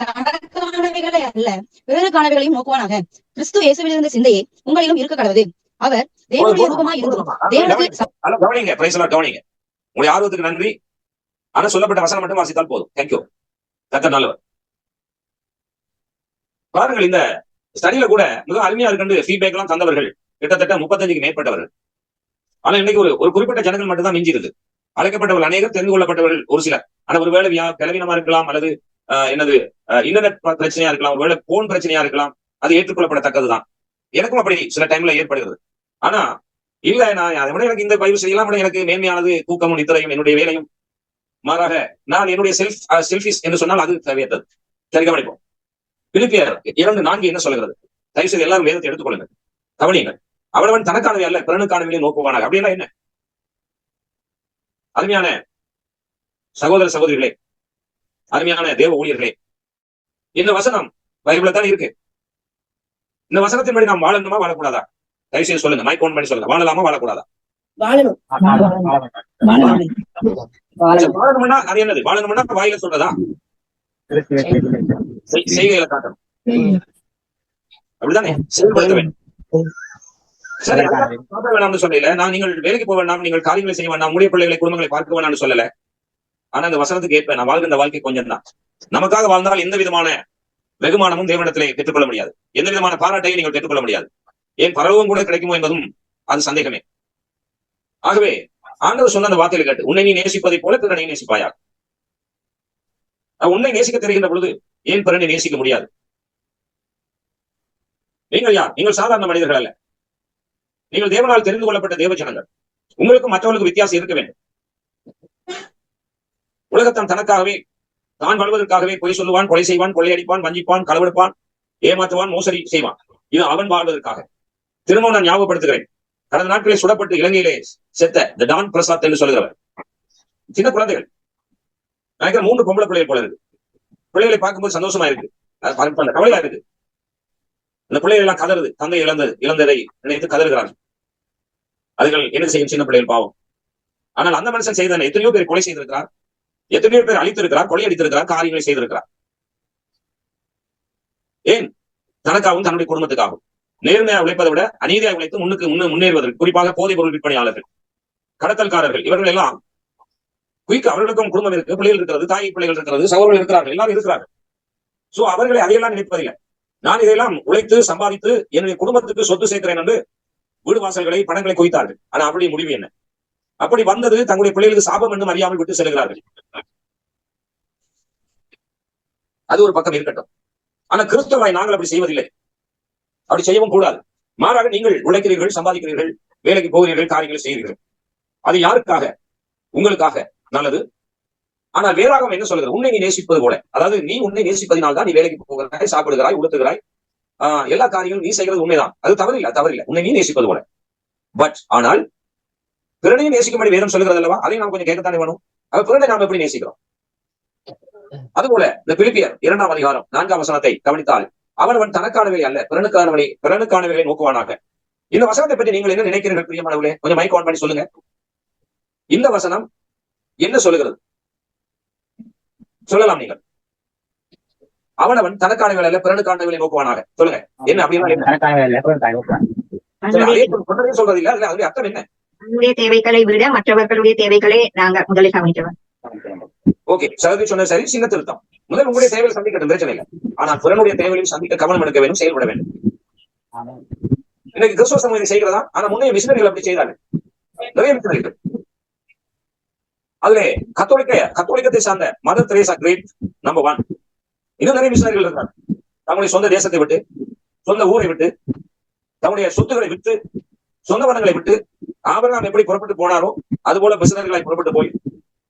S3: தனக்கானவைகளை அல்ல பிறருக்கானவைகளையும் நோக்குவானாக. கிறிஸ்து இயேசுவில் இருந்த சிந்தையே உங்களிலும் இருக்க கடவுது. அவர் தேவனுடைய ரூபமாய் இருந்தும்
S2: கவனிங்க, கவனிங்க. உங்களுடைய ஆர்வத்துக்கு நன்றி. ஆனா சொல்லப்பட்ட வசனம் மட்டும் வாசித்தால் போதும். தேங்க்யூ. கர்த்தர் நல்லவர். பாருங்கள், இந்த ஸ்டடியில கூட மிக அருமையா இருக்கு ஃபீட்பேக் எல்லாம் தந்தவர்கள் கிட்டத்தட்ட 35க்கு மேற்பட்டவர்கள். ஆனா இன்னைக்கு ஒரு குறிப்பிட்ட ஜனங்கள் மட்டும் தான் மிஞ்சி இருக்கு. அழைக்கப்பட்டவர்கள் அநேகர், தெரிந்து கொள்ளப்பட்டவர்கள் ஒரு சிலர். ஆனா ஒருவேளை பலவீனமா இருக்கலாம், அல்லது என்னது இன்டர்நெட் பிரச்சனையா இருக்கலாம், ஒருவேளை போன் பிரச்சனையா இருக்கலாம். அது ஏற்றுக்கொள்ளப்படத்தக்கதுதான். எனக்கும் அப்படி சில டைம்ல ஏற்படுகிறது. ஆனா இல்ல, நான் அதை விட எனக்கு இந்த பயிர் செய்யலாம், எனக்கு மேன்மையானது தூக்கமும் நித்திரையும் என்னுடைய வேலையும். மாறாக நான் என்னுடைய செல்ஃபிஷ் என்று சொன்னால் அது தேவையற்றது. சரி, கவனிப்போம். பிலிப்பியர் 2:4 என்ன சொல்கிறது? தயவு செய்து எல்லாரும் வேதத்தை எடுத்துக்கொள்ளுங்க, கவனியுங்கள். அவனவன் தனக்கானவை அல்ல பிறனுக்கானவையும் நோக்குவானாக. அப்படின்னா என்ன? அருமையான சகோதர சகோதரிகளே, அருமையான தேவ ஊழியர்களே, இந்த வசனம் பைபிள்ல தான் இருக்கு. இந்த வசனத்தின்படி நாம் வாழணுமா வாழக்கூடாதா? தயவு செய்து சொல்லுங்க, மைக் ஓன் பண்ணி சொல்லுங்க. வாழலாமா வாழக்கூடாதா? வாழணும்னா அது என்னது? வாழணும்னா வாயில சொல்றதா? செய்கைகளை காட்டணும், அப்படிதானே? செயல்படுத்த வேண்டும். சரி, வேணாம்னு சொல்லல. நான் நீங்கள் வேலைக்கு போக வேண்டாம், நீங்கள் காரியங்களை செய்ய வேண்டாம், உங்களுடைய பிள்ளைகளை குடும்பங்களை பார்க்க வேணாம்னு சொல்லல. ஆனா இந்த வசனத்துக்கு ஏற்ப நான் வாழ்கின்ற வாழ்க்கை கொஞ்சம் தான். நமக்காக வாழ்ந்தால் எந்த விதமான வெகுமானமும் தேவனிடத்திலே பெற்றுக்கொள்ள முடியாது. எந்த விதமான பாராட்டையும் நீங்கள் பெற்றுக்கொள்ள முடியாது. ஏன் பரலோகம் கூட கிடைக்குமோ என்பதும் அது சந்தேகமே. ஆகவே ஆண்டவர் சொன்ன அந்த வார்த்தைகளை கேட்டு, உன்னை நீ நேசிப்பதை போல பிறனை நேசிப்பாயா? உன்னை நேசிக்க தெரிகின்ற பொழுது ஏன் பிறனை நேசிக்க முடியாது? நீங்கள் யார்? நீங்கள் சாதாரண மனிதர்கள் அல்ல. நீங்கள் தேவனால் தெரிந்து கொள்ளப்பட்ட தேவ ஜனங்கள். உங்களுக்கும் மற்றவர்களுக்கு வித்தியாசம் இருக்க வேண்டும். உலகத்தான் தனக்காகவே, தான் வாழ்வதற்காகவே பொய் சொல்லுவான், கொலை செய்வான், கொள்ளையடிப்பான், வஞ்சிப்பான், களவெடுப்பான், ஏமாற்றுவான், மோசடி செய்வான். இது அவன் வாழ்வதற்காக. திரும்பவும் நான் ஞாபகப்படுத்துகிறேன், கடந்த நாட்களில் சுடப்பட்டு இலங்கையிலே செத்த தி டான் பிரசாத் என்று சொல்லுகிறவர். சின்ன குழந்தைகள், நினைக்கிற 3 பொம்பளை பிள்ளைகள் போல இருக்கு. பிள்ளைகளை பார்க்கும்போது சந்தோஷமா இருக்கு, கவலையா இருக்கு. அந்த பிள்ளைகள் எல்லாம் கதறுது, தந்தை இழந்ததை நினைத்து கதறுகிறார்கள். அதுகள் என்ன செய்யும்? சின்ன பிள்ளைகள் பாவம். ஆனால் அந்த மனுஷன் செய்தன எத்தனையோ பேர் கொலை செய்திருக்கிறார், எத்தனையோ பேர் அழித்திருக்கிறார், கொலையடித்திருக்கிறார், காரியங்களை செய்திருக்கிறார். ஏன்? தனக்காகவும் தன்னுடைய குடும்பத்துக்காகவும். நேர்மையாக உழைப்பதை விட அநீதியாக உழைத்து முன்னேறுவதற்கு, குறிப்பாக போதைப் பொருள் விற்பனையாளர்கள், கடத்தல்காரர்கள், இவர்கள் எல்லாம் அவர்களுக்கும் குடும்பம் இருக்கு, பிள்ளைகள் இருக்கிறது, தாய் பிள்ளைகள் இருக்கிறது, சகோதரர்கள் இருக்கிறார்கள், எல்லாரும் இருக்கிறார்கள். சோ அவர்களை அதையெல்லாம் நினைப்பதில்லை. நான் இதையெல்லாம் உழைத்து சம்பாதித்து என்னுடைய குடும்பத்துக்கு சொத்து சேர்க்கிறேன் என்று வீடு வாசல்களை, பணங்களை குவித்தார்கள். ஆனா அவருடைய முடிவு என்ன? அப்படி வந்தது தங்களுடைய பிள்ளைகளுக்கு சாபம் என்றும் அறியாமல் விட்டு செல்கிறார்கள். அது ஒரு பக்கம் இருக்கட்டும். ஆனா கிறிஸ்தவராய் நாங்கள் அப்படி செய்வதில்லை, அப்படி செய்யவும் கூடாது. மாறாக நீங்கள் உழைக்கிறீர்கள், சம்பாதிக்கிறீர்கள், வேலைக்கு போகிறீர்கள், காரியங்களை செய்கிறீர்கள். அது யாருக்காக? உங்களுக்காக. நல்லது. ஆனால் வேறாகவும் என்ன சொல்கிறது? உன்னை நீ நேசிப்பது போல. அதாவது நீ உன்னை நேசிப்பதினால் தான் நீ வேலைக்கு போகிறாய், சாப்பிடுகிறாய், உடுத்துகிறாய், எல்லா காரியங்களும் நீ செய்கிறது உண்மைதான். அது தவறில்லை. உன்னை நீ நேசிப்பது போல. பட் ஆனால் பிறனையும் நேசிக்கும்படி வேதம் சொல்லுகிறது அல்லவா? அதை நாம் கொஞ்சம் கேட்கத்தானே வேணும். பிறனை நாம் எப்படி நேசிக்கிறோம்? அதுபோல இந்த பிலிப்பியர் 2ஆம் அதிகாரம் 4ஆம் வசனத்தை கவனித்தால் அவனவன் தனக்கானவை அல்ல பிறனுக்கானவை நோக்குவானாக. இந்த வசனத்தை பற்றி நீங்கள் என்ன நினைக்கிறீர்கள் பிரியமானவர்களே? கொஞ்சம் மைக் ஆன் பண்ணி சொல்லுங்க. இந்த வசனம் என்ன சொல்லுகிறது? சொல்லலாம் நீங்கள். அவனவன் தனக்கானவை அல்ல பிறனுக்கானவை நோக்குவானாக. சொல்லுங்க என்ன அப்படின்னா சொல்றது இல்ல, அதுல அதனுடைய அர்த்தம் என்ன?
S5: நம்முடைய தேவைகளை விட மற்றவர்களுடைய தேவைகளை நாங்க முதலில் கவனிக்கிறோம்.
S2: ஓகே, சகோதரி சொன்ன சரி, சின்ன திருத்தம். முதல் உங்களுடைய தேவையை சந்திக்கட்டும், பிரச்சனை இல்லை. ஆனால் பிறனுடைய தேவைகளையும் சந்திக்க கவனம் எடுக்க வேண்டும், செயல்பட வேண்டும். இன்னைக்கு கிறிஸ்துவ சமூகம் செய்கிறதா? ஆனா முன்னைய மிஷனரிகள் அப்படி செய்தார்கள். நிறைய மிஷனரிகள். அதுல கத்தோலிக்கத்தை சார்ந்த மதர் தெரேசா கிரேட் நம்பர் 1. இன்னும் நிறைய மிஷனரிகள் இருந்தாங்க. தங்களுடைய சொந்த தேசத்தை விட்டு, சொந்த ஊரை விட்டு, தங்களுடைய சொத்துக்களை விட்டு, சொந்த வனங்களை விட்டு ஆபிரகாம் எப்படி புறப்பட்டு போனாரோ அதுபோல மிஷனரிகளாய் புறப்பட்டு போய்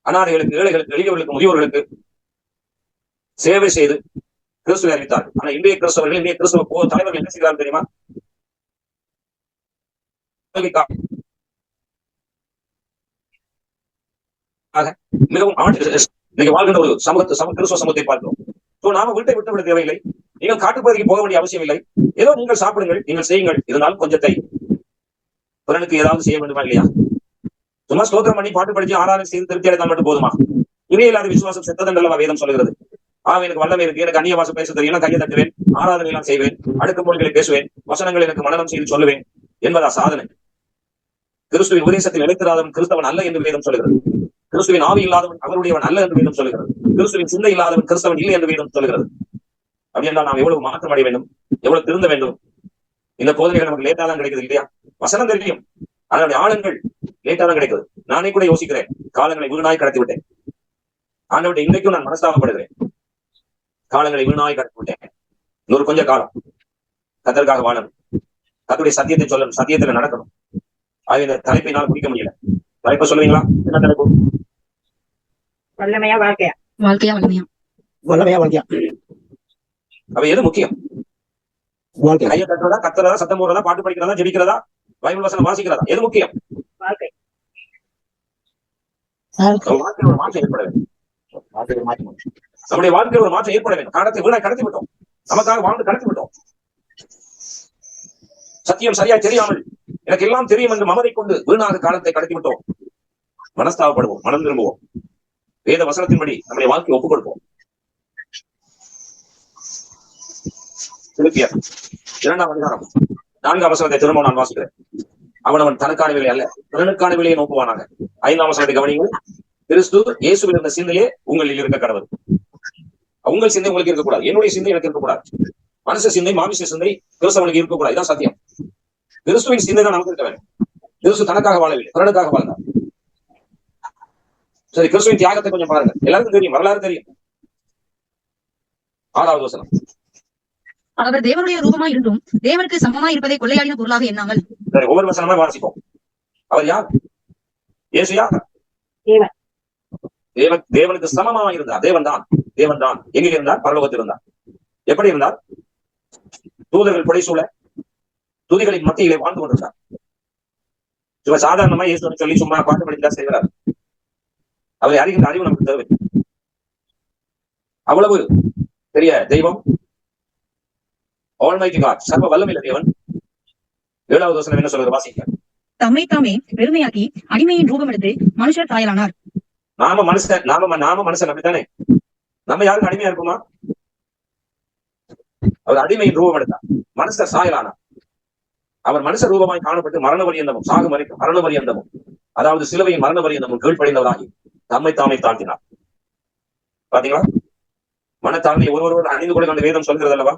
S2: அனாதைகளுக்கு, ஏழைகளுக்கு, எளியவர்களுக்கு, முதியோர்களுக்கு சேவை செய்து கிறிஸ்துவை அறிவித்தார்கள். ஆனா இன்றைய கிறிஸ்தவர்கள், இன்றைய கிறிஸ்தவ தலைவர்கள் என்ன செய்கிறார்கள் தெரியுமா? மிகவும் இன்னைக்கு வாழ்கின்ற ஒரு கிறிஸ்தவ சமூகத்தை பார்க்கிறோம். நாம வீட்டை விட்டு தேவையில்லை, நீங்கள் காட்டுப்பகுதிக்கு போக வேண்டிய அவசியம் இல்லை. ஏதோ நீங்கள் சாப்பிடுங்கள், நீங்கள் செய்யுங்கள், இருந்தாலும் கொஞ்சத்தை பிறனுக்கு ஏதாவது செய்ய வேண்டுமா இல்லையா? சும்மா ஸ்தோத்திரம் பண்ணி பாட்டு படிச்சு ஆராதனை செய்து திருப்தி அடைந்தால் மட்டும் போதுமா? இனி இல்லாத விசுவாசம் செத்ததென்றல்லவா வேதம் சொல்கிறது. எனக்கு வல்லமை இருக்கு, எனக்கு அந்நிய பாஷை பேச தெரியும், கையை தட்டுவேன், ஆராதனை எல்லாம் செய்வேன், அடுக்கு மொழிகளை பேசுவேன், வசனங்கள் எனக்கு மனனம் செய்து சொல்லுவேன் என்பதா சாதனை? கிறிஸ்துவின் உபதேசத்தில் நிலைத்திராதவன் கிறிஸ்தவன் அல்ல என்று வேதம் சொல்கிறது. கிறிஸ்துவின் ஆவி இல்லாதவன் அவருடையவன் அல்ல என்று வேதம் சொல்கிறது. கிறிஸ்துவின் சிந்தை இல்லாதவன் கிறிஸ்தவன் இல்லை என்று வேதம் சொல்கிறது. அப்படி என்றால் நாம் எவ்வளவு மாற்றம் அடைய வேண்டும், எவ்வளவு திருந்த வேண்டும்? இந்த போதனைகள் நமக்கு லேட்டா தான் கிடைக்குது இல்லையா? வசனம் தெரியும், அதனுடைய ஆழங்கள் லேட்டா தான் கிடைக்குது. நானே கூட யோசிக்கிறேன், காலங்களை வீணாய் கடத்தி விட்டேன். ஆண்டவர்கிட்ட இன்றைக்கும் நான் மனஸ்தாபப்படுகிறேன். காலங்களை வீணாய் கடத்தி விட்டேன். இன்னொரு கொஞ்ச காலம் கர்த்தருக்காக வாழணும், கர்த்தருடைய சத்தியத்தை சொல்லணும், சத்தியத்துல நடக்கணும். அது இந்த தலைப்பை நான் முடிக்க முடியல. தலைப்பை சொல்லுவீங்களா? என்ன தலைப்பு?
S5: வல்லமையா வாழ்க்கையா?
S3: வாழ்க்கையா
S6: வாழ்க்கையா?
S2: அப்ப எது முக்கியம்? கையை தட்டுறதா, கத்துறதா, சத்தம் போடுறதா, பாட்டு படிக்கிறதா, ஜெபிக்கிறதா, பைபிள் வசனம் வாசிக்கிறதா? எது முக்கியம்?
S5: வாழ்க்கை.
S2: வாழ்க்கையில் ஒரு மாற்றம் ஏற்பட வேண்டும். நம்முடைய வாழ்க்கையில் ஒரு மாற்றம் ஏற்பட வேண்டும். காலத்தை வீணாய் கடத்தி விட்டோம், நமக்காக வாழ்ந்து கடத்தி விட்டோம். சத்தியம் சரியாய் தெரியாமல் எனக்கு எல்லாம் தெரியும் என்று மமதை கொண்டு வீணாக காலத்தை கடத்தி விட்டோம். மனஸ்தாபப்படுவோம், மனம் திரும்புவோம், வேத வசனத்தின்படி நம்முடைய வாழ்க்கையை ஒப்புக் கொடுப்போம். பிலிப்பியர் 2ஆம் அதிகாரம் 4ஆம் வசனத்தை திரும்ப நான் வாசிக்கிறேன். அவனவன் தனக்கானவில்லை அல்ல பிறனுக்கான விலையை நோக்குவானாக. 5ஆம் வசனத்தை கவனியுங்கள். கிறிஸ்து இயேசுவில் இருந்த சிந்தையே உங்களில் இருக்க கடவுள். உங்கள் சிந்தை உங்களுக்கு இருக்கக்கூடாது, என்னுடைய சிந்தை எனக்கு இருக்கக்கூடாது. மனுஷ சிந்தை, மாமிச சிந்தை கிறிஸ்தவனுக்கு இருக்கக்கூடாது. இதான் சத்தியம். கிறிஸ்துவின் சிந்தை தான் நமக்கு இருக்க வேண்டும். கிறிஸ்து தனக்காக வாழவில்லை, பிறனுக்காக வாழ்ந்தார். சரி, கிறிஸ்துவின் தியாகத்தை கொஞ்சம் பாருங்க. எல்லாருக்கும் தெரியும், வரலாறு தெரியும். 6ஆவது வசனம்.
S3: அவர் தேவனுடைய ரூபமாய் இருந்தும் தேவனுக்கு சமமாய் இருப்பதை கொள்ளையாடின பொருளாக எண்ணாமல்.
S2: சரி, ஒவ்வொரு வசனமா வாசிப்போம். அவர் யார்? இயேசு யார்? தேவனுக்கு சமமாக இருந்தார். தேவன் தான் எங்கே இருந்தார்? பரலோகத்தில் இருந்தார். எப்படி இருந்தார்? தூதர்கள் புடைசூழ துதிகளின் மத்தியிலே வாழ்ந்து கொண்டிருந்தார். சும்மா சாதாரணமா இயேசு சொல்லி சும்மா பாட்டு படிக்கலாம் செய்கிறார். அவரை அறிகின்ற அறிவு நமக்கு தேவை. அவ்வளவு பெரிய தெய்வம், ஆல்மைட்டி காட், சர்வ வல்லமையுள்ள தேவன். 7வது வசனம் என்ன சொல்றது? வாசிக்க.
S3: தம்மை தாமே பெருமையாக்கி அடிமையின் ரூபம் எடுத்து மனுஷர் சாயலானார்.
S2: நாம மனுஷன் அப்படித்தானே? நம்ம யாருக்கு அடிமையா இருக்குமா? அவர் அடிமையின் ரூபம் எடுத்தார், மனுஷர் சாயலானார். அவர் மனுஷ ரூபமாய் காணப்பட்டு மரண பரியந்தமும் சாகும் வரைக்கும் மரண பரியந்தமும், அதாவது சிலுவையின் மரண பரியந்தமும் கீழ்ப்படைந்தவராகி தம்மை தாமே தாழ்த்தினார். பாத்தீங்களா? மனத்தாழ்மை ஒருவர் அணிந்து கொள்ள அந்த வேதம் சொல்கிறது அல்லவா?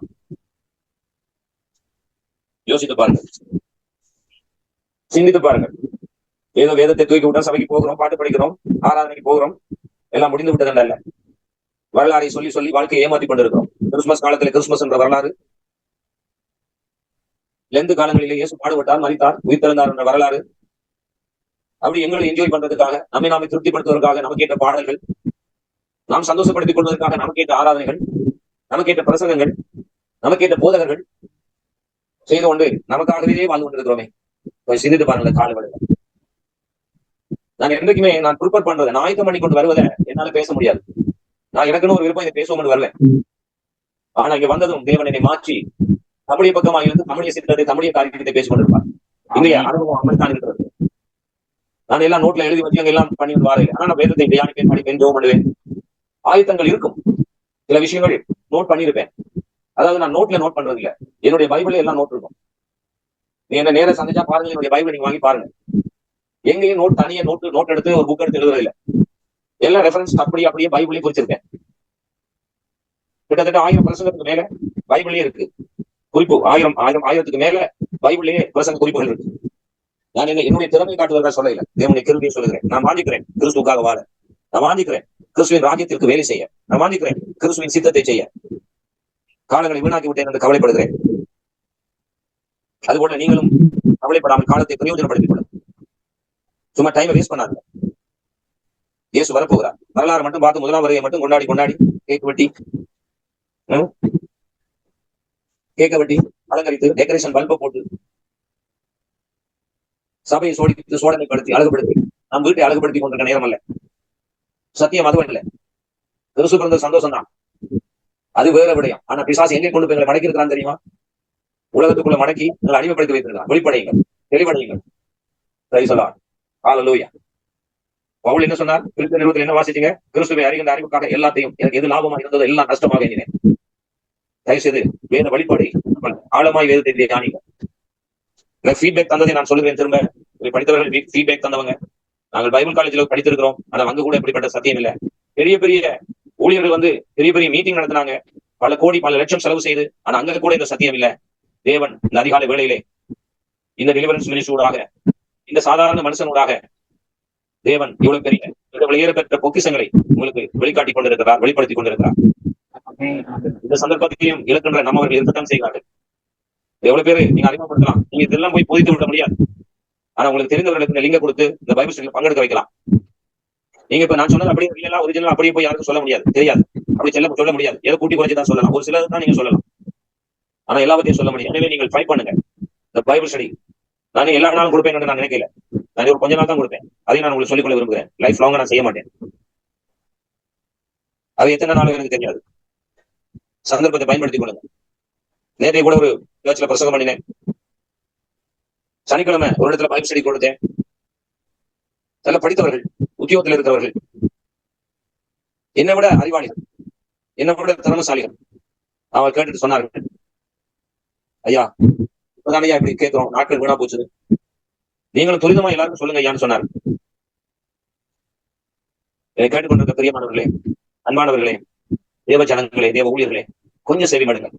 S2: யோசித்து பாருங்கள், சிந்தித்து பாருங்கள். ஏதோ வேதத்தை தூக்கி விட்டா சபைக்கு போகிறோம், பாட்டு படிக்கிறோம், ஆராதனைக்கு போகிறோம், எல்லாம் முடிந்து விட்டது அல்ல. வரலாறை சொல்லி சொல்லி வாழ்க்கையை ஏமாற்றி கொண்டிருக்கிறோம். கிறிஸ்துமஸ் காலத்துல கிறிஸ்துமஸ் என்ற வரலாறு, லெந்து காலங்களிலே இயேசு பாடுபட்டார், மரித்தார், உயிர்த்தெழுந்தார் என்ற வரலாறு. அப்படி எங்களை என்ஜாய் பண்றதுக்காக, நம்மை நாமே திருப்திப்படுத்துவதற்காக நமக்கு ஏற்ற பாடல்கள், நாம் சந்தோஷப்படுத்திக் கொள்வதற்காக நமக்கு ஏற்ற ஆராதனைகள், நமக்கு ஏற்ற பிரசங்கங்கள், நமக்கு ஏற்ற போதகர்கள் செய்து கொண்டு நமக்காகவே வாழ்ந்து கொண்டிருக்கிறோமே. சிந்தித்து பாருங்கள். காலவெளியில நான் என்றைக்குமே நான் ப்ரிப்பேர் பண்றதை, நான் ஆயத்தம் பண்ணி கொண்டு வருவதை என்னால பேச முடியாது. நான் எனக்குன்னு ஒரு விருப்பம் இதை பேசுவோம்னு வரல. ஆனா இங்க வந்ததும் தேவன் என்னை மாற்றி தமிழிய பக்கமாக இருந்து தமிழிய சித்தத்தை தமிழிய காரியத்தை பேசிக் கொண்டிருப்பார். இங்கே அனுபவம் அப்படித்தான் இருக்கிறது. நான் எல்லாம் நோட்ல எழுதி வச்சு அங்க எல்லாம் பண்ணி வாரேன். ஆனா நான் வேதத்தை தியானிப்பேன், படிப்பேன், ஜெபம் பண்ணுவேன். ஆயத்தங்கள் இருக்கும். சில விஷயங்கள் நோட் பண்ணிருப்பேன். அதாவது நான் நோட்ல நோட் பண்றது இல்ல, என்னுடைய பைபிள்ல எல்லாம் நோட் இருக்கும். நீ என்ன நேரம் சந்திச்சா பாருங்க, என்னுடைய பைபிள் நீங்க வாங்கி பாருங்க. எங்கேயும் நோட் தனியா நோட் எடுத்து ஒரு புக் எடுத்து எழுதுறது இல்ல. எல்லாம் ரெஃபரன்ஸ் அப்படியே பைபிளே குறிச்சிருக்கேன். கிட்டத்தட்ட 1000 பிரசங்கத்துக்கு மேல பைபிளே இருக்கு. குறிப்பு 1000 மேல பைபிளே பிரசங்க குறிப்புகள் இருக்கு. நான் என்னுடைய திறமை காட்டுவதற்காக சொல்லல, தேவனுடைய கிருபையை சொல்லுகிறேன். நான் வாங்கிக்கிறேன் கிறிஸ்துவுக்காக வாழ, நான் வாங்கிக்கிறேன் கிறிஸ்துவின் ராஜ்யத்திற்கு வேலை செய்ய, நான் வாங்கிக்கிறேன் கிறிஸ்துவின் சித்தத்தை செய்ய. காலங்களை வீணாக்கி விட்டேன் என்று கவலைப்படுகிறேன். அதுபோல நீங்களும் கவலைப்படாமல் காலத்தை பிரயோஜனப்படுத்திக் கொள்ளும். சும்மா டைமை வேஸ்ட் பண்ணாங்க. இயேசு வரப்போகிறார். வரலாறு மட்டும் பார்த்து 1ஆம் வருகையை மட்டும் கொண்டாடி கேக் வெட்டி அலங்கரித்து டெக்கரேஷன் பல்பை போட்டு சபையை சோதனைப்படுத்தி அழகுபடுத்தி நம் வீட்டை அழகுபடுத்தி கொண்டிருக்க நேரம் அல்ல. சத்தியம் அதுவும் இல்லை. கிறிஸ்து பிறந்த சந்தோஷம் தான், அது வேற விடயம். ஆனா பிசாசு எங்கே கொண்டு போய் எங்களை மடக்கி இருக்கிறான் தெரியுமா? உலகத்துக்குள்ள மடக்கி எங்களை அடிமைப்படுத்தி வைத்திருக்கிறான். வெளிப்படையுங்கள், தெளிவடையுங்கள். ஹல்லேலூயா. பவுல் என்ன சொன்னார்? பிலிப்பியர் நிருபத்தில் என்ன வாசிச்சீங்க? கிறிஸ்துவை அறிகின்ற அறிவுக்காக எல்லாத்தையும், எனக்கு எது லாபமாக இருந்ததோ எல்லாம் நஷ்டமாக எண்ணினேன். தயவுசெய்து வேத வழிபாடு ஆழமாய் வேதத்தை தியானிங்க. எனக்கு ஃபீட்பேக் தந்ததை நான் சொல்லுவேன் திரும்ப. படித்தவர்கள் ஃபீட்பேக் தந்தவங்க. நாங்கள் பைபிள் காலேஜில் படித்திருக்கிறோம், ஆனா அங்க கூட இப்படிப்பட்ட சத்தியம் இல்லை. பெரிய பெரிய ஊழியர்கள் வந்து பெரிய பெரிய மீட்டிங் நடத்தினாங்க, பல கோடி பல லட்சம் செலவு செய்து, ஆனா அங்க கூட இந்த சத்தியம் இல்லை. தேவன் இந்த அதிகாலை வேளையிலே இந்த டெலிவரன்ஸ் மினிஸ்ட்ரியோடாக, இந்த சாதாரண மனுஷனோடாக தேவன் இவ்வளவு பெரிய வெளியேற பெற்ற பொக்கிஷங்களை உங்களுக்கு வெளிக்காட்டிக் கொண்டிருக்கிறார், வெளிப்படுத்திக் கொண்டிருக்கிறார். இந்த சந்தர்ப்பத்தையும் இழக்கின்ற நம்மவர்கள் இருக்கத்தான் செய்கிறார்கள். எவ்வளவு பேரு நீங்க அறிமுகப்படுத்தலாம், நீங்க இதெல்லாம் போய் போதித்து விட முடியாது. ஆனா உங்களுக்கு தெரிந்தவர்களுக்கு இந்த லிங்க கொடுத்து இந்த பைபிள் ஸ்டடியில் பங்கெடுக்க வைக்கலாம். நீங்க இப்ப நான் சொன்னது அப்படியே ரியலா ஒரிஜினல் அப்படியே போய் யாருக்கும் சொல்ல முடியாது, தெரியாது. அப்படி சொல்ல முடியாது. ஏதோ கூட்டி குறைச்சுதான் சொல்லலாம், ஒரு சிலர் தான் நீங்க சொல்லலாம். ஆனா எல்லாத்தையும் சொல்ல முடியும். எனவே நீங்கள் ட்ரை பண்ணுங்க இந்த பைபிள் ஸ்டடி. நான் எல்லா நாளும் கொடுப்பேன் என்று நான் நினைக்கல. நான் ஒரு கொஞ்ச நாள் தான் கொடுப்பேன். அதையும் நான் உங்களுக்கு சொல்லிக்கொள்ள விரும்புகிறேன். லைஃப் லாங்கா நான் செய்ய மாட்டேன். அது எத்தனை நாள் எனக்கு தெரியாது. சந்தர்ப்பத்தை பயன்படுத்திக் கொள்ளுங்க. நேற்றைய கூட ஒரு சர்ச்சில் பிரசங்கம் பண்ணினேன். சனிக்கிழமை ஒரு இடத்துல பைபிள் ஸ்டடி கொடுத்தேன். நல்ல படித்தவர்கள், உத்தியோகத்தில் இருக்கிறவர்கள், என்னை விட அறிவாளிகள், என்னை விட திறமசாலிகள் அவர் கேட்டுட்டு சொன்னார்கள், ஐயா இப்பதான ஐயா இப்படி கேட்கிறோம், நாட்கள் வீணா போச்சு, நீங்களும் துரிதமா எல்லாருக்கும் சொல்லுங்க ஐயான்னு சொன்னார். என்னை கேட்டுக்கொண்டிருக்க பிரியமானவர்களே, அன்பானவர்களே, தேவ ஜனங்களே, தேவ ஊழியர்களே, கொஞ்சம் செவி மடுங்க.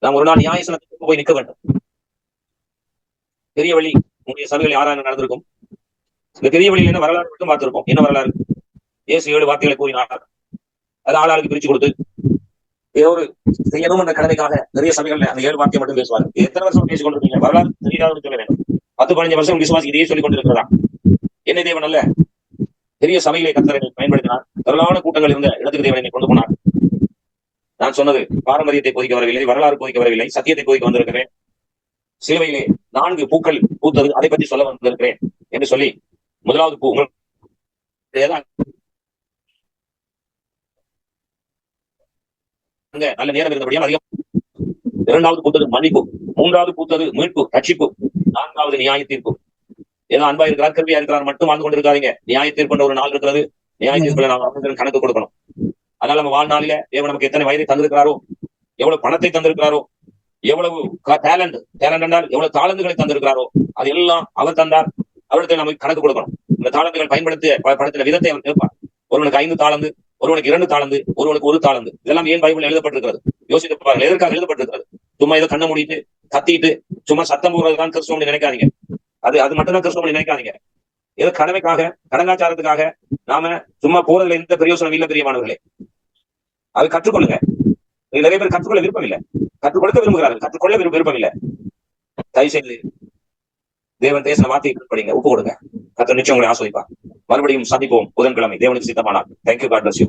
S2: நாம் ஒரு நாள் நியாயசனத்துக்கு போய் நிற்க வேண்டும். பெரிய வழி உங்களுடைய சபைகள் யாரான நடந்திருக்கும். இந்த பெரிய வழியில் என்ன வரலாறு மட்டும் பார்த்திருப்போம். என்ன வரலாறு? இயேசு 7 வார்த்தைகளை கூறினார். அது ஆளாளுக்கு பிரிச்சு கொடுத்து ஏதோ ஒரு செய்யணும் என்ற கடமைக்காக நிறைய சபைகள்ல அந்த 7 வார்த்தையை மட்டும் பேசுவார். எத்தனை வருஷம் பேசிக் கொண்டிருக்கீங்க? வரலாறு தெரியாதுன்னு சொல்ல வேண்டும். 10-15 வருஷம் விசுவாசி இதையே சொல்லிக் கொண்டிருக்கிறதா? என்ன தேவன் அல்ல பெரிய சபைகளை கர்த்தரை பயன்படுத்தினார். திரளான கூட்டங்கள் இருந்த இடத்துக்கு தேவனை கொண்டு போனார். நான் சொன்னது பாரம்பரியத்தை போதிக்க வரவில்லை, வரலாறு போதிக்க வரவில்லை, சத்தியத்தை போதிக்க வந்திருக்கிறேன். சிலுவையிலே 4 பூக்கள் பூத்தது, அதை பற்றி சொல்ல வந்திருக்கிறேன் என்று சொல்லி, முதலாவது பூ நல்ல நேரம் இருந்தபடியால் அதிகம். 2வது பூத்தது மன்னிப்பு, 3வது பூத்தது மீட்பு, ரட்சிப்பு, 4வது நியாய தீர்ப்பு. ஏதோ அன்பா இருக்கிறார், கல்வியா இருக்கிறார் மட்டும் வாழ்ந்து கொண்டிருக்காதீங்க. நியாய தீர்ப்பு ஒரு நாள் இருக்கிறது. நியாய தீர்ப்புல நாம் கணக்கு கொடுக்கணும். அதனால நம்ம வாழ்நாளில தேவன் நமக்கு எத்தனை வயதை தந்திருக்கிறாரோ, எவ்வளவு பணத்தை தந்திருக்கிறாரோ, எவ்வளவு டேலண்ட் என்றால் எவ்வளவு தாளந்துகளை தந்திருக்கிறாரோ, அது எல்லாம் அவர் தந்தார். அவரிடத்தில் நமக்கு கணக்கு கொடுக்கணும். இந்த தாளந்துகள் பயன்படுத்தின விதத்தை அவர் கேட்பார். ஒருவனுக்கு 5 தாளந்து, ஒருவனுக்கு 2 தாளந்து, ஒருவனுக்கு 1 தாளந்து. இதெல்லாம் ஏன் பைபிள் எழுதப்பட்டிருக்கிறது? யோசித்து பாருங்கள், எதற்காக எழுதப்பட்டிருக்கிறது? சும்மா இதை கண்ணை மூடிட்டு கத்திட்டு சும்மா சத்தம் போடுறதுதான் கிறிஸ்துவம் நினைக்காதீங்க. அது மட்டும்தான் கிறிஸ்துவம் நினைக்காதீங்க. ஏதோ கடமைக்காக, கடங்காச்சாரத்துக்காக நாம சும்மா போறதுல எந்த பிரயோசனம் இல்லை பிரியமானவர்களே. அதை கற்றுக்கொள்ளுங்க. நிறைய பேர் கற்றுக்கொள்ள விருப்பம் இல்லை, கற்றுக் கொடுக்க விரும்புகிறார்கள், கற்றுக்கொள்ள விருப்பம் இல்லை. தயவுசெய்து தேவன் பேசின வார்த்தையை படிங்க, ஒப்பு கொடுங்க. கர்த்தர் நிச்சயம் உங்களை ஆஸ்வதிப்பார். மறுபடியும் சந்திப்போம் புதன்கிழமை தேவனுக்கு சித்தமானார். Thank you, god bless you.